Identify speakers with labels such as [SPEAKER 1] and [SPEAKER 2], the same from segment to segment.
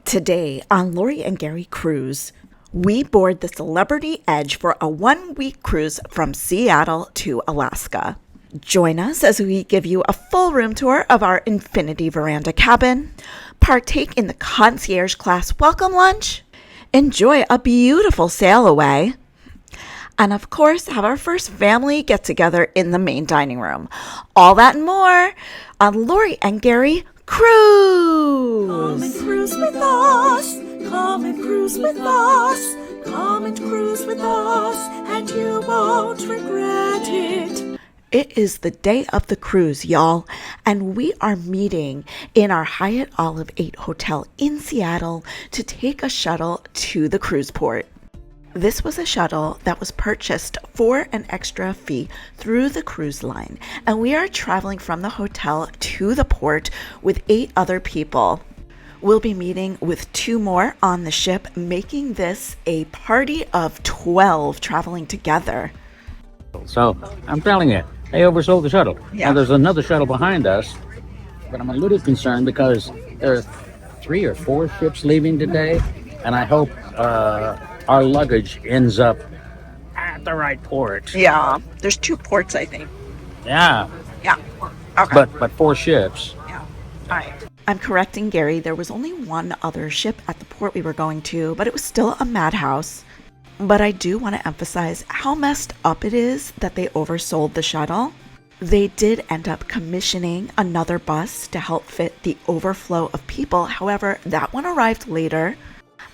[SPEAKER 1] Today on Laurie and Gary Cruise, we board the Celebrity Edge for a 1-week cruise from Seattle to Alaska. Join us as we give you a full room tour of our Infinity Veranda cabin, partake in the Concierge class welcome lunch, enjoy a beautiful sail away, and of course have our first family get-together in the main dining room. All that and more on Laurie and Gary Cruise!
[SPEAKER 2] Come and cruise with us, come and cruise with us, come and cruise with us, and you won't regret it.
[SPEAKER 1] It is the day of the cruise, y'all, and we are meeting in our Hyatt Olive 8 hotel in Seattle to take a shuttle to the cruise port. This was a shuttle that was purchased for an extra fee through the cruise line, and we are traveling from the hotel to the port with 8 other people. We'll be meeting with 2 more on the ship, making this a party of 12 traveling together.
[SPEAKER 3] So I'm telling you, they oversold the shuttle.
[SPEAKER 1] Yeah.
[SPEAKER 3] Now there's another shuttle behind us, but I'm a little concerned because there are 3 or 4 ships leaving today, and I hope our luggage ends up at the right port.
[SPEAKER 1] Yeah, there's 2 ports, I think.
[SPEAKER 3] Yeah,
[SPEAKER 1] Yeah. Okay.
[SPEAKER 3] but 4 ships.
[SPEAKER 1] Yeah. All right. I'm correcting Gary. There was only 1 other ship at the port we were going to, but it was still a madhouse. But I do want to emphasize how messed up it is that they oversold the shuttle. They did end up commissioning another bus to help fit the overflow of people. However, that one arrived later.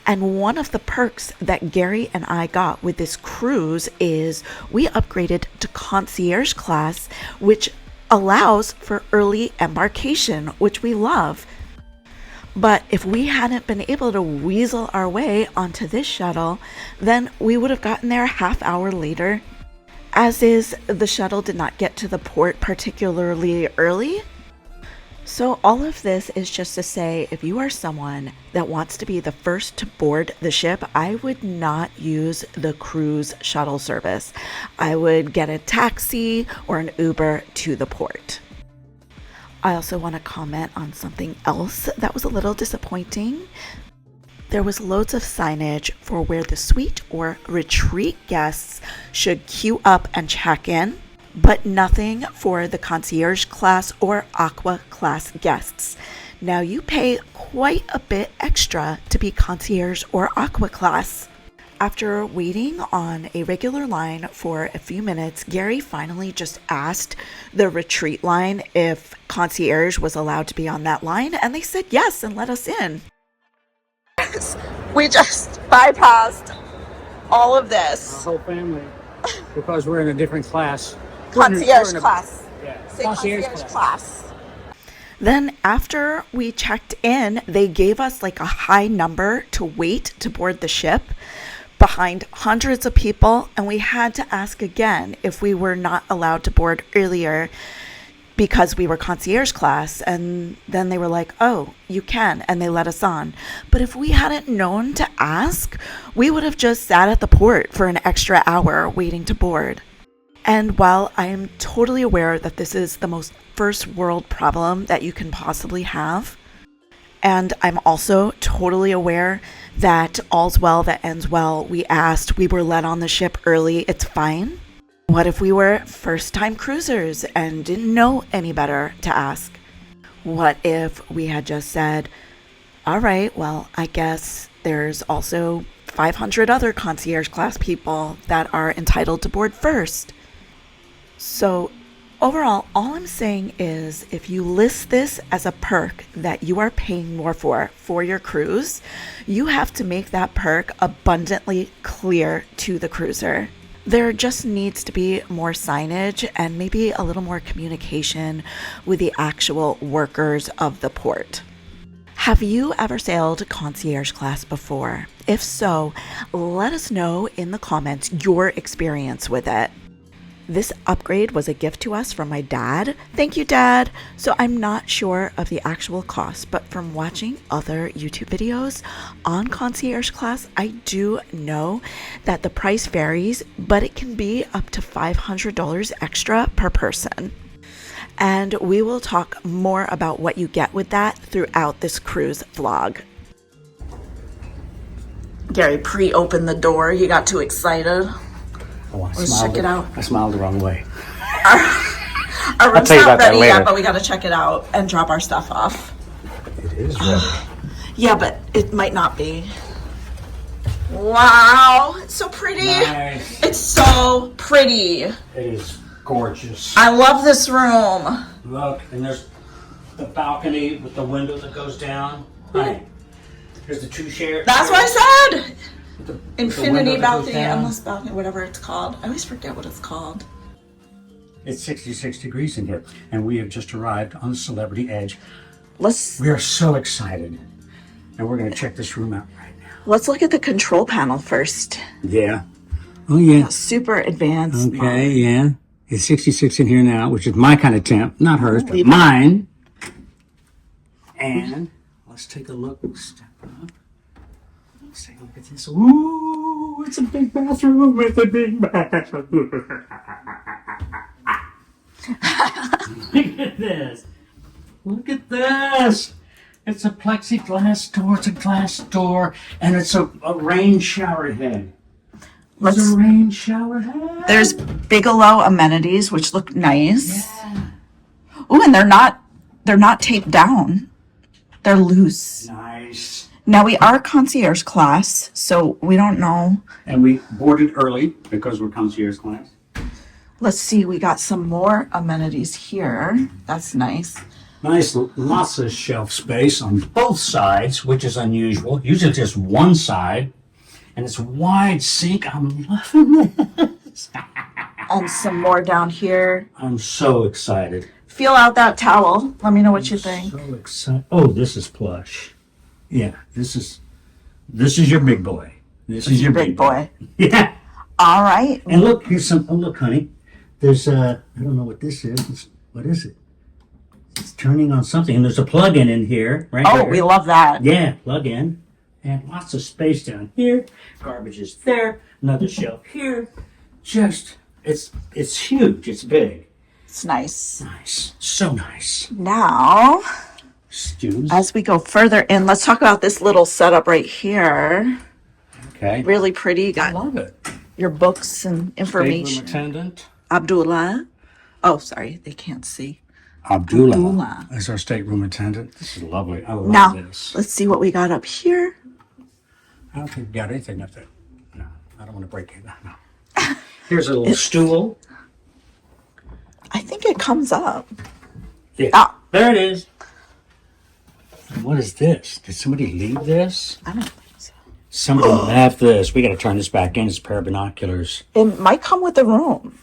[SPEAKER 1] And one of the perks that Gary and I got with this cruise is we upgraded to Concierge class, which allows for early embarkation, which we love. But if we hadn't been able to weasel our way onto this shuttle, then we would have gotten there a half hour later. As is, the shuttle did not get to the port particularly early. So all of this is just to say, if you are someone that wants to be the first to board the ship, I would not use the cruise shuttle service. I would get a taxi or an Uber to the port. I also want to comment on something else that was a little disappointing. There was loads of signage for where the suite or retreat guests should queue up and check in, but nothing for the concierge class or aqua class guests. Now you pay quite a bit extra to be concierge or aqua class. After waiting on a regular line for a few minutes, Gary finally just asked the retreat line if concierge was allowed to be on that line, and they said yes and let us in. We just bypassed all of this.
[SPEAKER 3] Our whole family, because we're in a different class.
[SPEAKER 1] Concierge class.
[SPEAKER 3] Yeah.
[SPEAKER 1] Say concierge class. Then after we checked in, they gave us like a high number to wait to board the ship behind hundreds of people, and we had to ask again if we were not allowed to board earlier because we were concierge class. And then they were like, oh, you can, and they let us on. But if we hadn't known to ask, we would have just sat at the port for an extra hour waiting to board. And while I am totally aware that this is the most first world problem that you can possibly have, and I'm also totally aware that all's well that ends well, we asked, we were let on the ship early, it's fine. What if we were first-time cruisers and didn't know any better to ask? What if we had just said, all right, well, I guess there's also 500 other concierge class people that are entitled to board first? So overall, all I'm saying is if you list this as a perk that you are paying more for your cruise, you have to make that perk abundantly clear to the cruiser. There just needs to be more signage and maybe a little more communication with the actual workers of the port. Have you ever sailed concierge class before? If so, let us know in the comments your experience with it. This upgrade was a gift to us from my dad. Thank you, Dad. So I'm not sure of the actual cost, but from watching other YouTube videos on concierge class, I do know that the price varies, but it can be up to $500 extra per person. And we will talk more about what you get with that throughout this cruise vlog. Gary pre-opened the door. He got too excited.
[SPEAKER 3] Oh,
[SPEAKER 1] Let's check it out.
[SPEAKER 3] I smiled the wrong way.
[SPEAKER 1] Our room's
[SPEAKER 3] tell you
[SPEAKER 1] not
[SPEAKER 3] about that
[SPEAKER 1] ready
[SPEAKER 3] later.
[SPEAKER 1] yet, but we got to check it out and drop our stuff off.
[SPEAKER 3] It is ready.
[SPEAKER 1] Yeah, but it might not be. Wow, it's so pretty.
[SPEAKER 3] Nice.
[SPEAKER 1] It's so pretty.
[SPEAKER 3] It is gorgeous.
[SPEAKER 1] I love this room.
[SPEAKER 3] Look, and there's the balcony with the window that goes down. Right. Here's the two share.
[SPEAKER 1] That's what I said.
[SPEAKER 3] The
[SPEAKER 1] Infinity
[SPEAKER 3] window that goes
[SPEAKER 1] balcony,
[SPEAKER 3] down.
[SPEAKER 1] endless balcony, whatever it's called. I always forget what it's called.
[SPEAKER 3] It's 66 degrees in here, and we have just arrived on the Celebrity Edge.
[SPEAKER 1] Let's
[SPEAKER 3] We are so excited, and we're going to check this room out right now.
[SPEAKER 1] look at the control panel first.
[SPEAKER 3] Yeah. Oh, yeah.
[SPEAKER 1] Super advanced.
[SPEAKER 3] Okay, yeah. It's 66 in here now, which is my kind of temp. Not hers, but
[SPEAKER 1] Leave it.
[SPEAKER 3] mine. And let's take a look. Step up. Let's take a look at this. Ooh, it's a big bathroom with a big bathroom. Look at this. Look at this. It's a plexiglass door. It's a glass door. And it's a rain shower head. It's a rain shower head.
[SPEAKER 1] There's Bigelow amenities, which look nice.
[SPEAKER 3] Yeah.
[SPEAKER 1] Oh, and they're not taped down. They're loose.
[SPEAKER 3] Nice.
[SPEAKER 1] Now we are concierge class, so we don't know.
[SPEAKER 3] And we boarded early because we're concierge class.
[SPEAKER 1] Let's see, we got some more amenities here. That's nice.
[SPEAKER 3] Nice, lots of shelf space on both sides, which is unusual. Usually just one side. And it's wide sink. I'm loving this.
[SPEAKER 1] And some more down here.
[SPEAKER 3] I'm so excited.
[SPEAKER 1] Feel out that towel. Let me know what you think.
[SPEAKER 3] So excited. Oh, this is plush. Yeah, this is your big boy. This is your
[SPEAKER 1] Big boy.
[SPEAKER 3] Yeah.
[SPEAKER 1] All right.
[SPEAKER 3] And look, here's some. Oh, look, honey. There's I don't know what this is. What is it? It's turning on something, and there's a plug-in in here, right?
[SPEAKER 1] Oh,
[SPEAKER 3] there.
[SPEAKER 1] we love that.
[SPEAKER 3] Yeah, plug in. And lots of space down here. Garbage is there. Another shelf here. Just, it's huge. It's big.
[SPEAKER 1] It's nice.
[SPEAKER 3] Nice. So nice.
[SPEAKER 1] Now,
[SPEAKER 3] Stews.
[SPEAKER 1] as we go further in, let's talk about this little setup right here.
[SPEAKER 3] Okay.
[SPEAKER 1] Really pretty. You
[SPEAKER 3] I
[SPEAKER 1] got
[SPEAKER 3] love it.
[SPEAKER 1] your books and
[SPEAKER 3] Stateroom
[SPEAKER 1] information.
[SPEAKER 3] attendant.
[SPEAKER 1] Abdullah. Oh, sorry, they can't see.
[SPEAKER 3] Abdullah
[SPEAKER 1] Abdullah.
[SPEAKER 3] is our stateroom attendant. This is lovely. I love
[SPEAKER 1] Now,
[SPEAKER 3] this.
[SPEAKER 1] let's see what we got up here.
[SPEAKER 3] I don't think we got anything up there. No, I don't want to break it. No. Here's a little stool.
[SPEAKER 1] I think it comes up.
[SPEAKER 3] Yeah.
[SPEAKER 1] Ah.
[SPEAKER 3] There it is. What is this? Did somebody leave this?
[SPEAKER 1] I don't think so.
[SPEAKER 3] Somebody left this. We got to turn this back in. It's a pair of binoculars.
[SPEAKER 1] It might come with the room.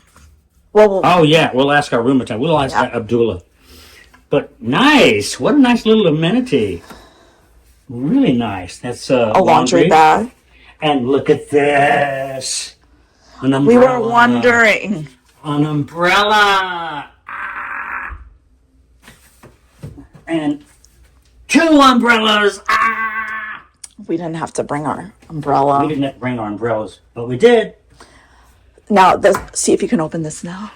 [SPEAKER 1] Well,
[SPEAKER 3] Oh, yeah. We'll ask our room attendant. We'll ask Abdullah. But nice. What a nice little amenity. Really nice. That's
[SPEAKER 1] a laundry bag.
[SPEAKER 3] And look at this. An umbrella.
[SPEAKER 1] We were wondering.
[SPEAKER 3] An umbrella. Ah. And two umbrellas. Ah.
[SPEAKER 1] We didn't have to bring our umbrella.
[SPEAKER 3] We didn't have to bring our umbrellas, but we did.
[SPEAKER 1] Now, see if you can open this now.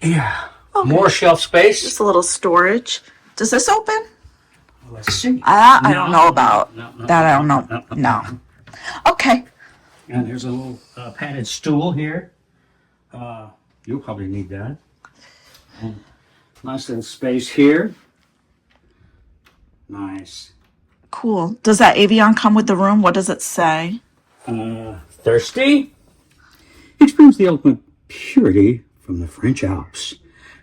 [SPEAKER 3] Yeah. More shelf space.
[SPEAKER 1] Just a little storage. Does this open?
[SPEAKER 3] Let's see.
[SPEAKER 1] I don't know about
[SPEAKER 3] no,
[SPEAKER 1] that. I don't know. No. Okay.
[SPEAKER 3] And there's a little padded stool here. You'll probably need that. And nice little space here. Nice.
[SPEAKER 1] Cool. Does that Avion come with the room? What does it say?
[SPEAKER 3] Thirsty? Experience the ultimate purity from the French Alps.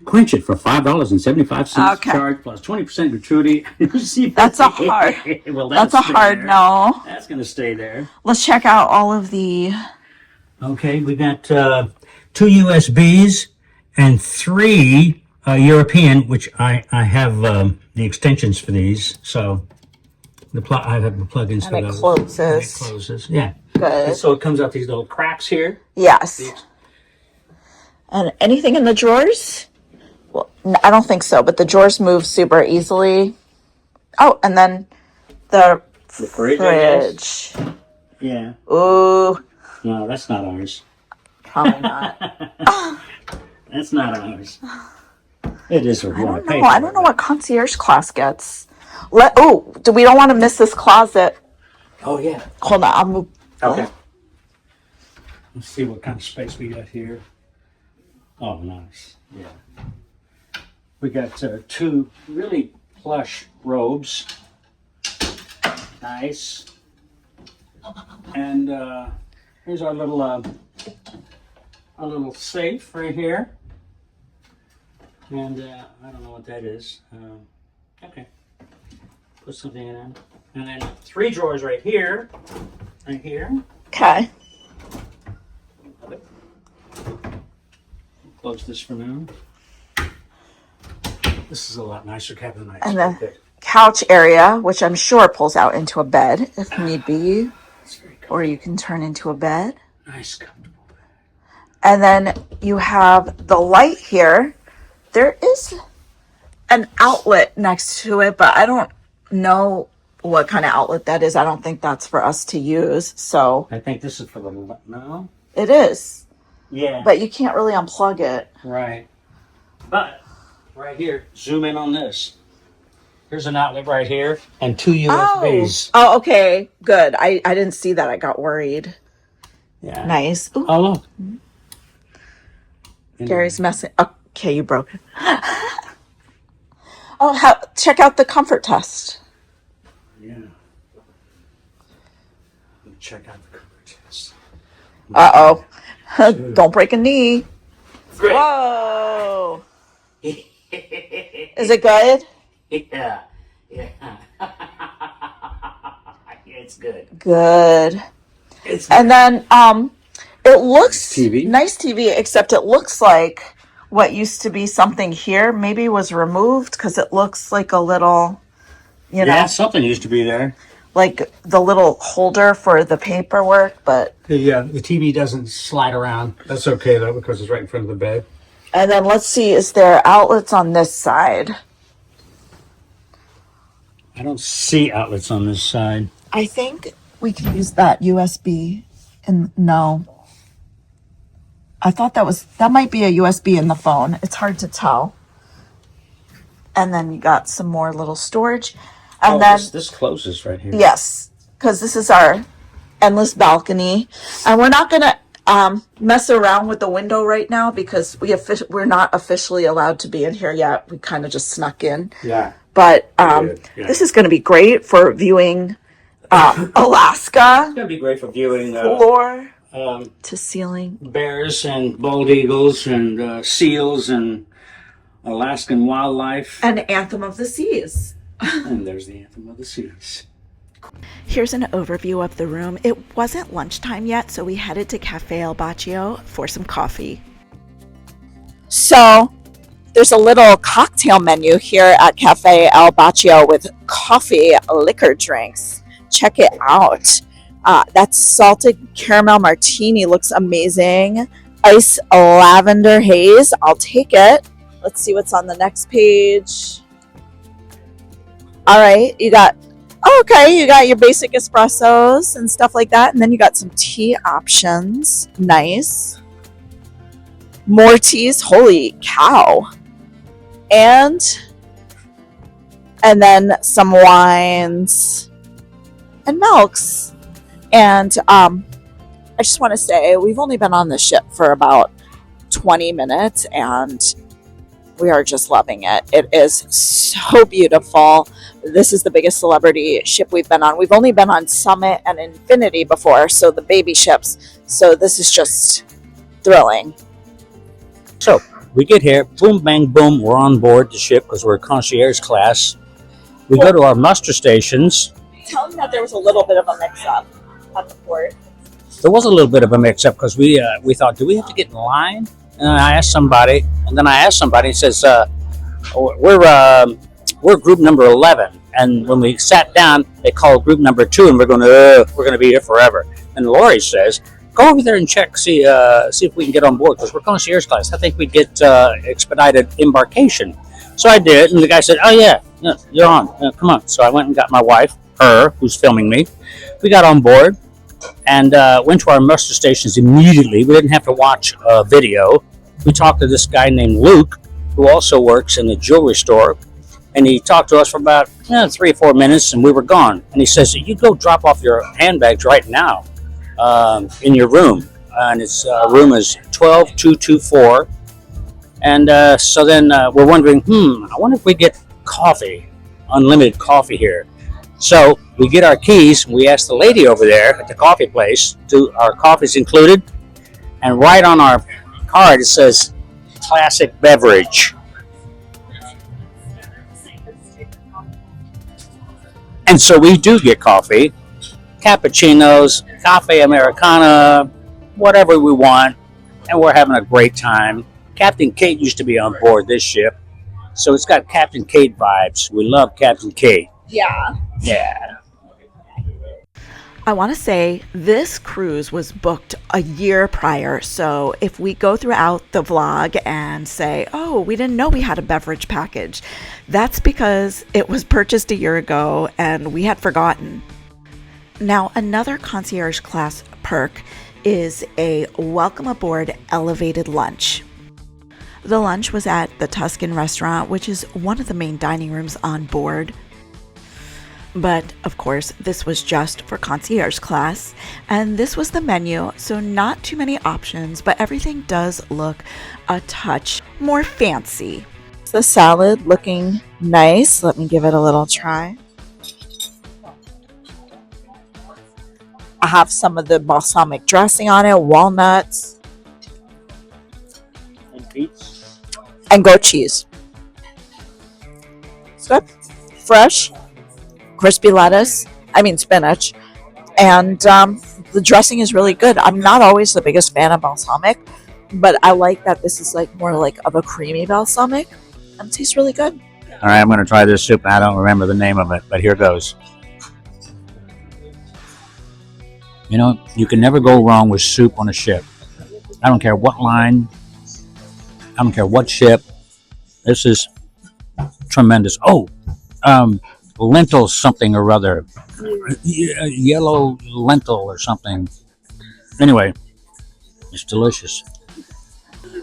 [SPEAKER 3] Quench it for $5.75
[SPEAKER 1] Okay.
[SPEAKER 3] charge plus 20% gratuity.
[SPEAKER 1] That's a hard.
[SPEAKER 3] Well,
[SPEAKER 1] That's a
[SPEAKER 3] stay
[SPEAKER 1] hard
[SPEAKER 3] there.
[SPEAKER 1] no.
[SPEAKER 3] That's going to stay there.
[SPEAKER 1] Let's check out all of the.
[SPEAKER 3] Okay, we got 2 USBs and 3 European, which I have the extensions for these. So I have the plugins for
[SPEAKER 1] And it
[SPEAKER 3] those.
[SPEAKER 1] closes.
[SPEAKER 3] And it closes. Yeah.
[SPEAKER 1] Good.
[SPEAKER 3] And so it comes out these little cracks here.
[SPEAKER 1] Yes. And anything in the drawers? Well, I don't think so, but the drawers move super easily. Oh, and then the
[SPEAKER 3] fridge, I guess.
[SPEAKER 1] fridge.
[SPEAKER 3] Yeah.
[SPEAKER 1] Ooh,
[SPEAKER 3] No, that's not ours.
[SPEAKER 1] probably not.
[SPEAKER 3] That's not ours. It is what we want to pay
[SPEAKER 1] No, I don't know what concierge class gets. We don't want to miss this closet.
[SPEAKER 3] Oh, yeah.
[SPEAKER 1] Hold on, I'll move.
[SPEAKER 3] Okay. Let's see what kind of space we got here. Oh, nice. Yeah. We got two really plush robes. Nice. And here's our little safe right here. And I don't know what that is. Okay. Put something in there. And then 3 drawers right here. Right here.
[SPEAKER 1] Okay.
[SPEAKER 3] Close this for now. This is a lot nicer cabin than I
[SPEAKER 1] And
[SPEAKER 3] expected.
[SPEAKER 1] the couch area, which I'm sure pulls out into a bed if need be,
[SPEAKER 3] It's very
[SPEAKER 1] or you can turn into a bed.
[SPEAKER 3] nice, comfortable.
[SPEAKER 1] And then you have the light here. There is an outlet next to it, but I don't know what kind of outlet that is. I don't think that's for us to use. So
[SPEAKER 3] I think this is for the no.
[SPEAKER 1] it is,
[SPEAKER 3] Yeah.
[SPEAKER 1] but you can't really unplug it.
[SPEAKER 3] Right. But right here, zoom in on this. Here's an outlet right here and 2 USBs.
[SPEAKER 1] Oh, okay. Good. I didn't see that. I got worried.
[SPEAKER 3] Yeah.
[SPEAKER 1] Nice. Ooh,
[SPEAKER 3] Oh look.
[SPEAKER 1] Gary's messing. Okay, you broke it. Oh, check out the comfort test.
[SPEAKER 3] Yeah. Let me check out the cover test.
[SPEAKER 1] Uh-oh. Don't break a knee.
[SPEAKER 3] Great.
[SPEAKER 1] Whoa. Is it good?
[SPEAKER 3] Yeah. Yeah. It's good.
[SPEAKER 1] Good.
[SPEAKER 3] It's
[SPEAKER 1] And then it looks
[SPEAKER 3] TV.
[SPEAKER 1] nice TV, except it looks like what used to be something here maybe was removed because it looks like a little, you know,
[SPEAKER 3] Yeah, something used to be there.
[SPEAKER 1] like the little holder for the paperwork, but
[SPEAKER 3] The TV doesn't slide around. That's okay though because it's right in front of the bed.
[SPEAKER 1] and then let's see, is there outlets on this side?
[SPEAKER 3] I don't see outlets on this side.
[SPEAKER 1] I think we can use that USB and no. I thought that might be a USB in the phone. It's hard to tell. And then you got some more little storage. And then
[SPEAKER 3] this closes right here.
[SPEAKER 1] yes, because this is our endless balcony. And we're not gonna mess around with the window right now because we're not officially allowed to be in here yet. We kind of just snuck in.
[SPEAKER 3] Yeah.
[SPEAKER 1] But
[SPEAKER 3] Yeah.
[SPEAKER 1] this is gonna be great for viewing Alaska
[SPEAKER 3] It's gonna be great for viewing
[SPEAKER 1] floor to ceiling.
[SPEAKER 3] bears and bald eagles and seals and Alaskan wildlife.
[SPEAKER 1] And Anthem of the Seas.
[SPEAKER 3] And there's the Anthem of the Seas.
[SPEAKER 1] Here's an overview of the room. It wasn't lunchtime yet, so we headed to Cafe Elbachio for some coffee. So there's a little cocktail menu here at Cafe Elbachio with coffee, liquor drinks. Check it out. That salted caramel martini looks amazing. Ice lavender haze. I'll take it. Let's see what's on the next page. All right, you got your basic espressos and stuff like that, and then you got some tea options. Nice. More teas. Holy cow. And then some wines and milks. And I just want to say we've only been on the ship for about 20 minutes and we are just loving it. It is so beautiful. This is the biggest celebrity ship we've been on. We've only been on Summit and Infinity before, so the baby ships. So this is just thrilling.
[SPEAKER 3] So we get here, boom, bang, boom, we're on board the ship because we're a concierge class. We go to our muster stations.
[SPEAKER 1] Tell them that there was a little bit of a mix-up at the port.
[SPEAKER 3] There was a little bit of a mix-up because we thought, do we have to get in line? And I asked somebody, he says, we're group number 11. And when we sat down, they called group number 2, and we're going to be here forever. And Laurie says, go over there and check, see if we can get on board because we're concierge class. I think we'd get expedited embarkation. So I did, and the guy said, oh yeah, you're on, come on. So I went and got my wife, who's filming me. We got on board and went to our muster stations immediately. We didn't have to watch a video. We talked to this guy named Luke, who also works in the jewelry store, And he talked to us for about 3 or 4 minutes, and we were gone. And he says, "You go drop off your handbags right now in your room." And its room is 12224. And so then we're wondering, I wonder if we get coffee, unlimited coffee here. So we get our keys. We ask the lady over there at the coffee place, "Do our coffees included?" And right on our card it says classic beverage. And so we do get coffee, cappuccinos, cafe americana, whatever we want, and we're having a great time. Captain Kate used to be on board this ship, so it's got Captain Kate vibes. We love Captain Kate.
[SPEAKER 1] Yeah.
[SPEAKER 3] Yeah.
[SPEAKER 1] I want to say this cruise was booked a year prior. So if we go throughout the vlog and say, oh, we didn't know we had a beverage package, that's because it was purchased a year ago and we had forgotten. Now, another concierge class perk is a welcome aboard elevated lunch. The lunch was at the Tuscan restaurant, which is one of the main dining rooms on board. But of course, this was just for concierge class, and this was the menu, so not too many options, but everything does look a touch more fancy. The salad looking nice. Let me give it a little try. I have some of the balsamic dressing on it, walnuts,
[SPEAKER 3] And beets.
[SPEAKER 1] and goat cheese. It's good. Fresh. Crispy spinach, and the dressing is really good. I'm not always the biggest fan of balsamic, but I like that this is like more like of a creamy balsamic, and it tastes really good.
[SPEAKER 3] All right, I'm going to try this soup. I don't remember the name of it, but here goes. You know, you can never go wrong with soup on a ship. I don't care what line, I don't care what ship. This is tremendous. Lentil something or other. Yellow lentil or something. Anyway, it's delicious.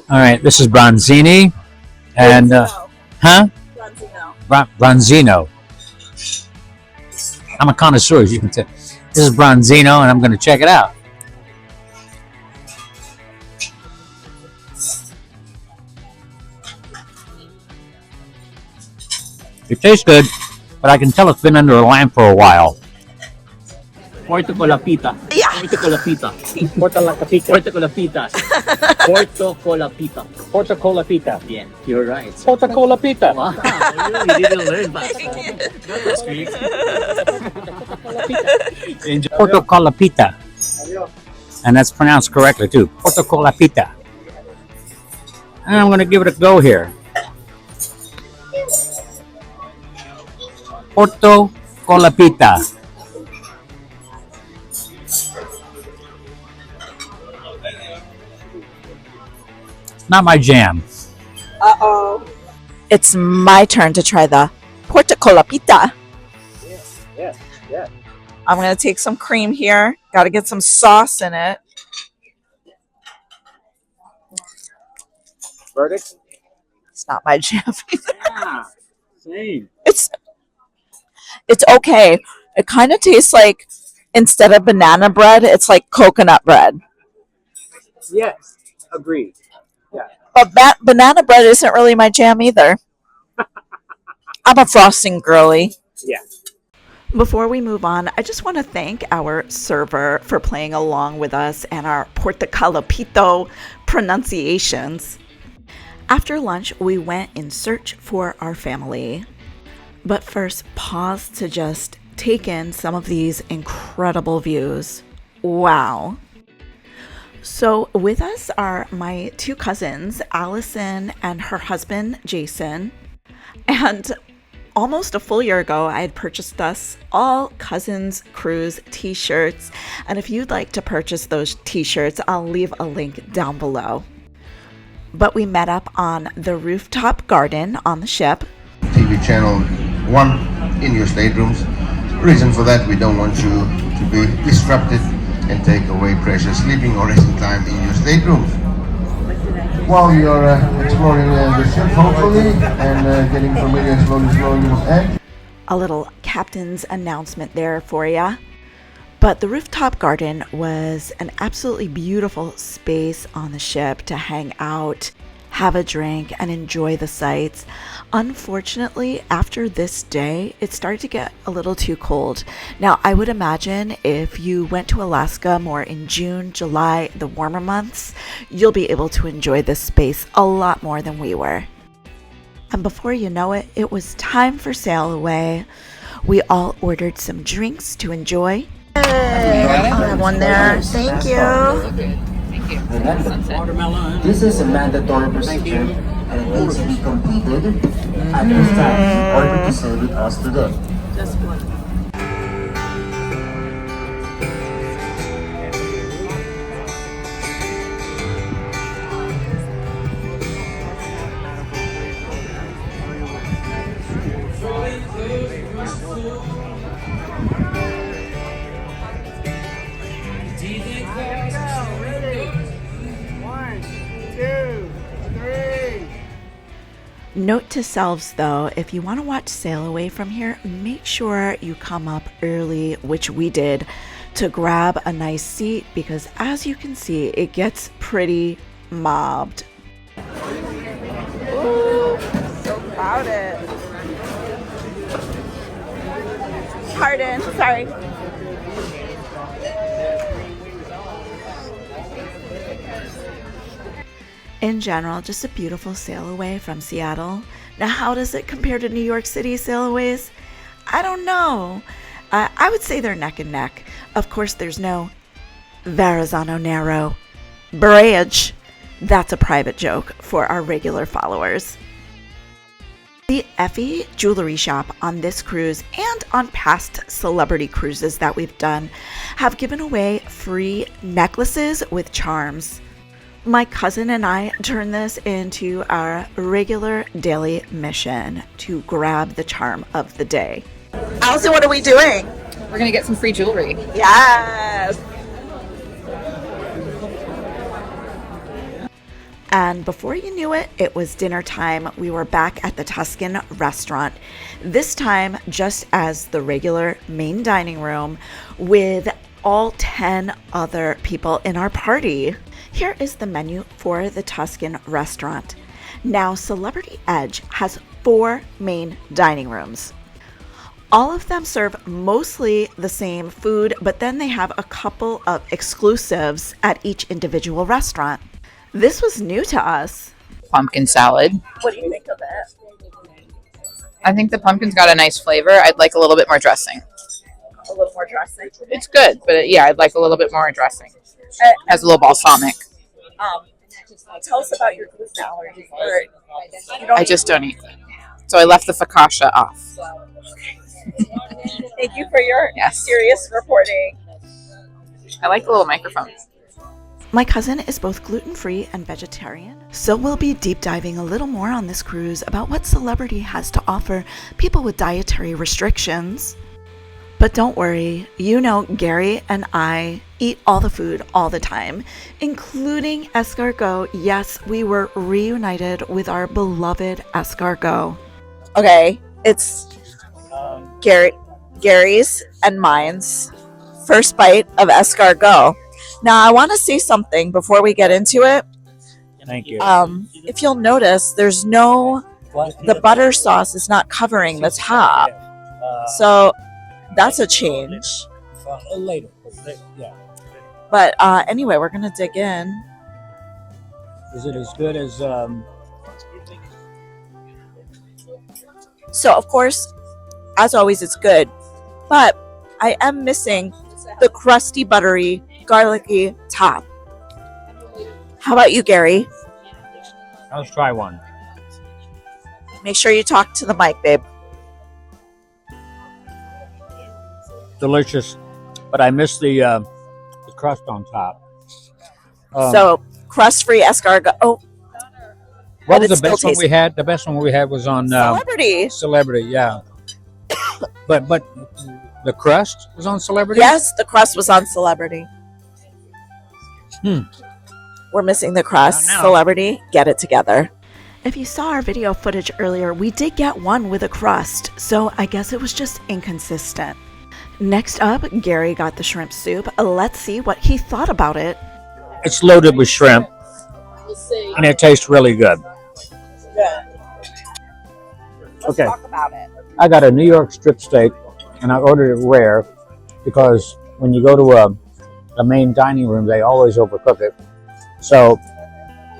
[SPEAKER 3] All right, this is Bronzini. And, Bronzino. I'm a connoisseur, as you can tell. This is Bronzino, and I'm going to check it out. It tastes good, but I can tell it's been under a lamp for a while. Porto Colapita.
[SPEAKER 1] Yeah.
[SPEAKER 3] Porto Colapita. Porto Colapita. Porto Colapita. Porto Colapita. Porto Colapita. Yeah, you're right. Porto Colapita. Wow, you didn't learn that. Porto Colapita. And that's pronounced correctly too. Porto Colapita. And I'm going to give it a go here. Porto Colapita. Not my jam.
[SPEAKER 1] Uh-oh. It's my turn to try the Porto Colapita.
[SPEAKER 3] Yeah.
[SPEAKER 1] I'm going to take some cream here. Got to get some sauce in it.
[SPEAKER 3] Verdict?
[SPEAKER 1] It's not my jam.
[SPEAKER 3] Yeah. Same.
[SPEAKER 1] It's okay. It kind of tastes like, instead of banana bread, it's like coconut bread.
[SPEAKER 3] Yes. Agreed. Yeah.
[SPEAKER 1] But that banana bread isn't really my jam either. I'm a frosting girly.
[SPEAKER 3] Yeah.
[SPEAKER 1] Before we move on, I just want to thank our server for playing along with us and our Porto Colapito pronunciations. After lunch, we went in search for our family. But first, pause to just take in some of these incredible views. Wow. So with us are my two cousins, Allison and her husband, Jason. And almost a full year ago, I had purchased us all Cousins Cruise t-shirts. And if you'd like to purchase those t-shirts, I'll leave a link down below. But we met up on the Rooftop Garden on the ship.
[SPEAKER 4] TV channel 1 in your staterooms. Reason for that, we don't want you to be disrupted and take away precious sleeping or resting time in your staterooms. while you're exploring the ship, hopefully, and getting familiar slowly with Edge.
[SPEAKER 1] A little captain's announcement there for ya. But the rooftop garden was an absolutely beautiful space on the ship to hang out, have a drink, and enjoy the sights. Unfortunately, after this day, it started to get a little too cold. Now, I would imagine if you went to Alaska more in June, July, the warmer months, you'll be able to enjoy this space a lot more than we were. And before you know it, it was time for sail away. We all ordered some drinks to enjoy. Hey, I'll have one there. Thank you.
[SPEAKER 5] Remember, this is a mandatory procedure and it needs to be completed at this time in order to sail with us today.
[SPEAKER 2] Just one.
[SPEAKER 1] Note to selves though, if you want to watch Sail Away from here, make sure you come up early, which we did, to grab a nice seat because as you can see, it gets pretty mobbed. Ooh, so crowded. Pardon, sorry. In general, just a beautiful sail away from Seattle. Now, how does it compare to New York City sailaways? I don't know. I would say they're neck and neck. Of course, there's no Verrazano Narrow Bridge. That's a private joke for our regular followers. The Effie Jewelry Shop on this cruise and on past celebrity cruises that we've done have given away free necklaces with charms. My cousin and I turned this into our regular daily mission to grab the charm of the day. Allison, what are we doing?
[SPEAKER 6] We're gonna get some free jewelry.
[SPEAKER 1] Yes! And before you knew it, it was dinner time. We were back at the Tuscan restaurant, this time just as the regular main dining room with all 10 other people in our party. Here is the menu for the Tuscan restaurant. Now, Celebrity Edge has 4 main dining rooms. All of them serve mostly the same food, but then they have a couple of exclusives at each individual restaurant. This was new to us.
[SPEAKER 6] Pumpkin salad.
[SPEAKER 1] What do you think of it?
[SPEAKER 6] I think the pumpkin's got a nice flavor. I'd like a little bit more dressing.
[SPEAKER 1] A little more dressing.
[SPEAKER 6] It's good, but yeah, I'd like a little bit more dressing. Has a little balsamic.
[SPEAKER 1] Tell us about your gluten allergies.
[SPEAKER 6] I just don't eat gluten. So I left the focaccia off.
[SPEAKER 1] Thank you for your
[SPEAKER 6] Yes.
[SPEAKER 1] serious reporting.
[SPEAKER 6] I like the little microphone.
[SPEAKER 1] My cousin is both gluten-free and vegetarian, so we'll be deep diving a little more on this cruise about what Celebrity has to offer people with dietary restrictions. But don't worry, you know Gary and I eat all the food all the time, including escargot. Yes, we were reunited with our beloved escargot. Okay, it's Gary's and mine's first bite of escargot. Now, I want to say something before we get into it.
[SPEAKER 3] Thank you.
[SPEAKER 1] If you'll notice, the butter sauce is not covering the top. So that's a change.
[SPEAKER 3] Later. Yeah.
[SPEAKER 1] But anyway, we're going to dig in.
[SPEAKER 3] Is it as good as?
[SPEAKER 1] So, of course, as always, it's good. But I am missing the crusty, buttery, garlicky top. How about you, Gary?
[SPEAKER 3] Let's try one.
[SPEAKER 1] Make sure you talk to the mic, babe.
[SPEAKER 3] Delicious, but I miss the crust on top.
[SPEAKER 1] So, crust-free escargot. Oh,
[SPEAKER 3] What
[SPEAKER 1] but
[SPEAKER 3] was
[SPEAKER 1] it's
[SPEAKER 3] the best
[SPEAKER 1] still
[SPEAKER 3] one we had? The best one we had was on
[SPEAKER 1] Celebrity.
[SPEAKER 3] Celebrity, yeah. but the crust was on Celebrity?
[SPEAKER 1] Yes, the crust was on Celebrity.
[SPEAKER 2] We're missing the crust.
[SPEAKER 3] Not now.
[SPEAKER 2] Celebrity, get it together.
[SPEAKER 1] If you saw our video footage earlier, we did get one with a crust, so I guess it was just inconsistent. Next up, Gary got the shrimp soup. Let's see what he thought about it.
[SPEAKER 3] It's loaded with shrimp, and it tastes really good. Okay.
[SPEAKER 6] Talk about it.
[SPEAKER 3] I got a New York strip steak, and I ordered it rare because when you go to a main dining room, they always overcook it. So,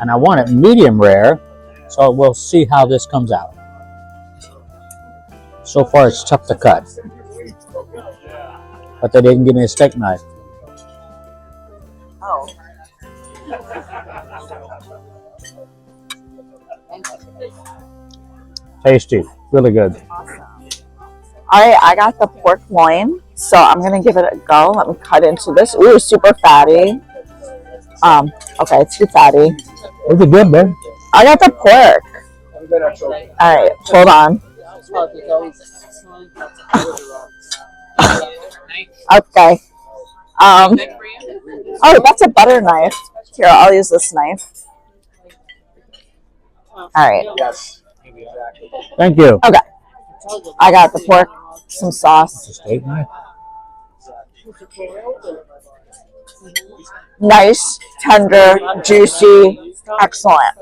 [SPEAKER 3] and I want it medium rare, so we'll see how this comes out. So far, it's tough to cut, but they didn't give me a steak knife.
[SPEAKER 6] Oh.
[SPEAKER 3] Tasty, really good.
[SPEAKER 2] Alright, I got the pork loin, so I'm gonna give it a go. Let me cut into this. Ooh, super fatty. Okay, it's too fatty.
[SPEAKER 3] Is it good, man?
[SPEAKER 2] I got the pork. Alright, hold on. Okay. Oh, that's a butter knife. Here, I'll use this knife. Alright.
[SPEAKER 3] Thank you.
[SPEAKER 2] Okay. I got the pork, some sauce.
[SPEAKER 3] Steak knife?
[SPEAKER 2] Nice, tender, juicy, excellent.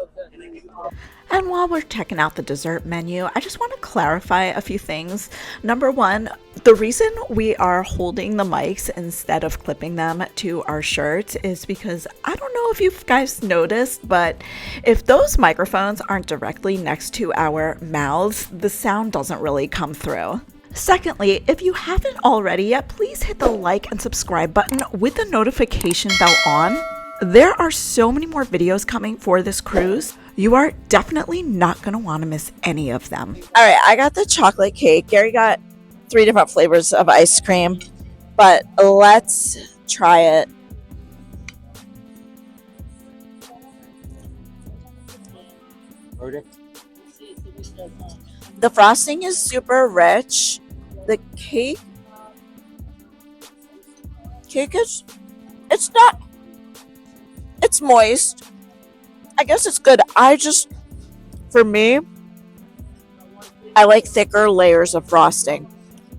[SPEAKER 1] And while we're checking out the dessert menu, I just want to clarify a few things. Number one, the reason we are holding the mics instead of clipping them to our shirts is because I don't know if you guys noticed, but if those microphones aren't directly next to our mouths, the sound doesn't really come through. Secondly, if you haven't already yet, please hit the like and subscribe button with the notification bell on. There are so many more videos coming for this cruise. You are definitely not going to want to miss any of them.
[SPEAKER 2] All right, I got the chocolate cake. Gary got 3 different flavors of ice cream, but let's try it.
[SPEAKER 3] Verdict?
[SPEAKER 2] The frosting is super rich. The cake is, it's moist. I guess it's good. For me, I like thicker layers of frosting.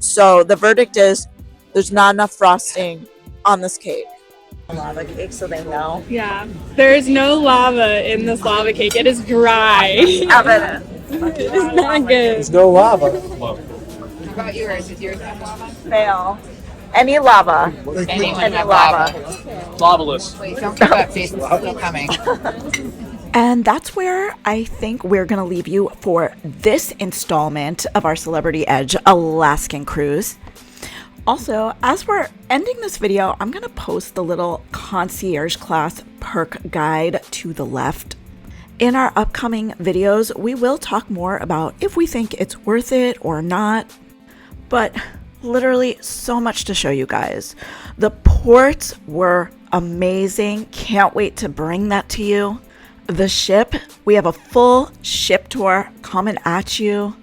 [SPEAKER 2] So the verdict is there's not enough frosting on this cake. Lava cake, so they know.
[SPEAKER 7] Yeah, there is no lava in this lava cake. It is dry.
[SPEAKER 2] Evidence.
[SPEAKER 7] It is not good.
[SPEAKER 3] No lava.
[SPEAKER 6] How about yours? Is yours have lava?
[SPEAKER 2] Fail. Any lava.
[SPEAKER 6] Anyone
[SPEAKER 2] Any
[SPEAKER 6] have
[SPEAKER 2] lava.
[SPEAKER 3] Lavaless.
[SPEAKER 6] Wait, don't give up. Jason's still coming.
[SPEAKER 1] And that's where I think we're going to leave you for this installment of our Celebrity Edge Alaskan cruise. Also, as we're ending this video, I'm going to post the little concierge class perk guide to the left. In our upcoming videos, we will talk more about if we think it's worth it or not. But literally so much to show you guys. The ports were amazing. Can't wait to bring that to you. The ship, we have a full ship tour coming at you.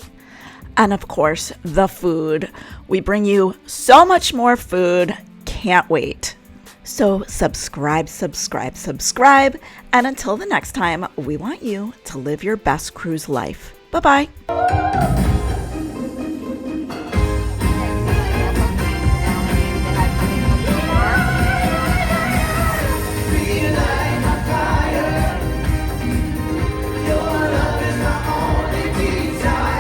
[SPEAKER 1] And of course, the food. We bring you so much more food. Can't wait. So subscribe. And until the next time, we want you to live your best cruise life. Bye-bye.